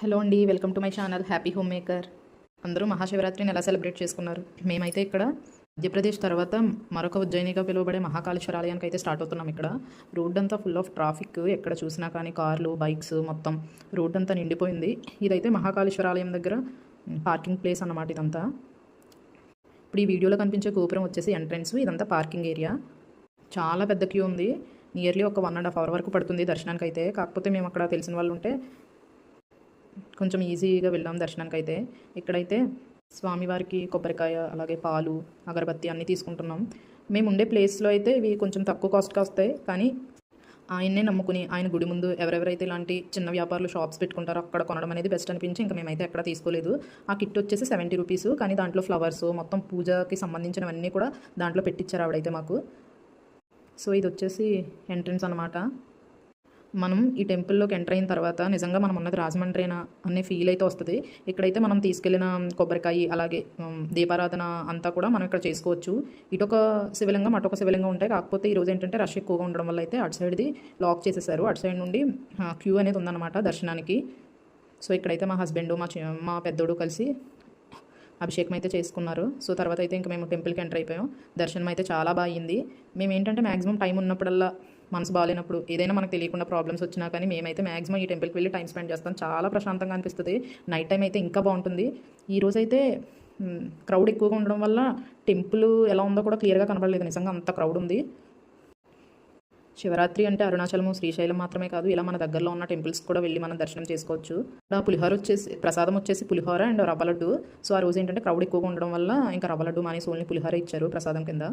Hello అండి, welcome to my channel happy home maker. అందరూ మహాశివరాత్రిని ఎలా సెలబ్రేట్ చేసుకున్నారు? మేమైతే ఇక్కడ మధ్యప్రదేశ్ తర్వాత మరొక ఉజ్జయినిగా పిలువబడే మహాకాళేశ్వర ఆలయానికి అయితే స్టార్ట్ అవుతున్నాం. ఇక్కడ రోడ్ అంతా ఫుల్ ఆఫ్ ట్రాఫిక్, ఎక్కడ చూసినా కానీ కార్లు, బైక్స్, మొత్తం రోడ్ అంతా నిండిపోయింది. ఇదైతే మహాకాళేశ్వర ఆలయం దగ్గర పార్కింగ్ ప్లేస్ అన్నమాట ఇదంతా. ఇప్పుడు ఈ వీడియోలో కనిపించే గోపురం వచ్చేసి ఎంట్రన్స్, ఇదంతా పార్కింగ్ ఏరియా. చాలా పెద్ద క్యూ ఉంది. నియర్లీ ఒక 1.5 hour వరకు పడుతుంది దర్శనానికి అయితే. కాకపోతే మేము అక్కడ తెలిసిన వాళ్ళు ఉంటే కొంచెం ఈజీగా వెళ్ళాం దర్శనానికి అయితే. ఇక్కడైతే స్వామివారికి కొబ్బరికాయ, అలాగే పాలు, అగరబత్తి అన్నీ తీసుకుంటున్నాం. మేము ఉండే ప్లేస్లో అయితే ఇవి కొంచెం తక్కువ కాస్ట్గా వస్తాయి, కానీ ఆయన్నే నమ్ముకుని ఆయన గుడి ముందు ఎవరెవరైతే ఇలాంటి చిన్న వ్యాపారులు షాప్స్ పెట్టుకుంటారో అక్కడ కొనడం అనేది బెస్ట్ అనిపించి ఇంకా మేమైతే ఎక్కడ తీసుకోలేదు. ఆ కిట్ వచ్చేసి 70 రూపీస్, కానీ దాంట్లో ఫ్లవర్స్, మొత్తం పూజకి సంబంధించినవన్నీ కూడా దాంట్లో పెట్టించారు ఆవిడైతే మాకు. సో ఇది వచ్చేసి ఎంట్రన్స్ అనమాట. మనం ఈ టెంపుల్లోకి ఎంటర్ అయిన తర్వాత నిజంగా మనం ఉన్నది రాజమండ్రేనా అనే ఫీల్ అయితే వస్తుంది. ఇక్కడైతే మనం తీసుకెళ్లిన కొబ్బరికాయ, అలాగే దీపారాధన అంతా కూడా మనం ఇక్కడ చేసుకోవచ్చు. ఇటొక శివలింగం, అటొక శివలింగం ఉంటాయి. కాకపోతే ఈరోజు ఏంటంటే రష్ ఎక్కువగా ఉండడం వల్ల అయితే అటు సైడ్ది లాక్ చేసేసారు. అటు సైడ్ నుండి క్యూ అనేది ఉందన్నమాట దర్శనానికి. సో ఇక్కడైతే మా హస్బెండ్, మా పెద్దోడు కలిసి అభిషేకం అయితే చేసుకున్నారు. సో తర్వాత అయితే ఇంకా మేము టెంపుల్కి ఎంటర్ అయిపోయాం. దర్శనం అయితే చాలా బాగా అయింది. మేము ఏంటంటే మ్యాక్సిమం టైం ఉన్నప్పుడల్లా, మనసు బాగాలేనప్పుడు, ఏదైనా మనకు తెలియకుండా ప్రాబ్లమ్స్ వచ్చినా కానీ మేమైతే మ్యాక్సిమం ఈ టెంపుల్కి వెళ్ళి టైం స్పెండ్ చేస్తాం. చాలా ప్రశాంతంగా అనిపిస్తుంది. నైట్ టైం అయితే ఇంకా బాగుంటుంది. ఈరోజైతే క్రౌడ్ ఎక్కువగా ఉండడం వల్ల టెంపుల్ ఎలా ఉందో కూడా క్లియర్గా కనబడలేదు. నిజంగా అంత క్రౌడ్ ఉంది. శివరాత్రి అంటే అరుణాచలము, శ్రీశైలం మాత్రమే కాదు, ఇలా మన దగ్గరలో ఉన్న టెంపుల్స్ కూడా వెళ్ళి మనం దర్శనం చేసుకోవచ్చు. పులిహోర వచ్చేసి ప్రసాదం వచ్చేసి పులిహోర అండ్ రవ్వ లడ్డు. సో ఆ రోజు ఏంటంటే క్రౌడ్ ఎక్కువగా ఉండడం వల్ల ఇంకా రవ్వ లడ్డు మానేసి ఓన్లీ పులిహోర ఇచ్చారు ప్రసాదం కింద.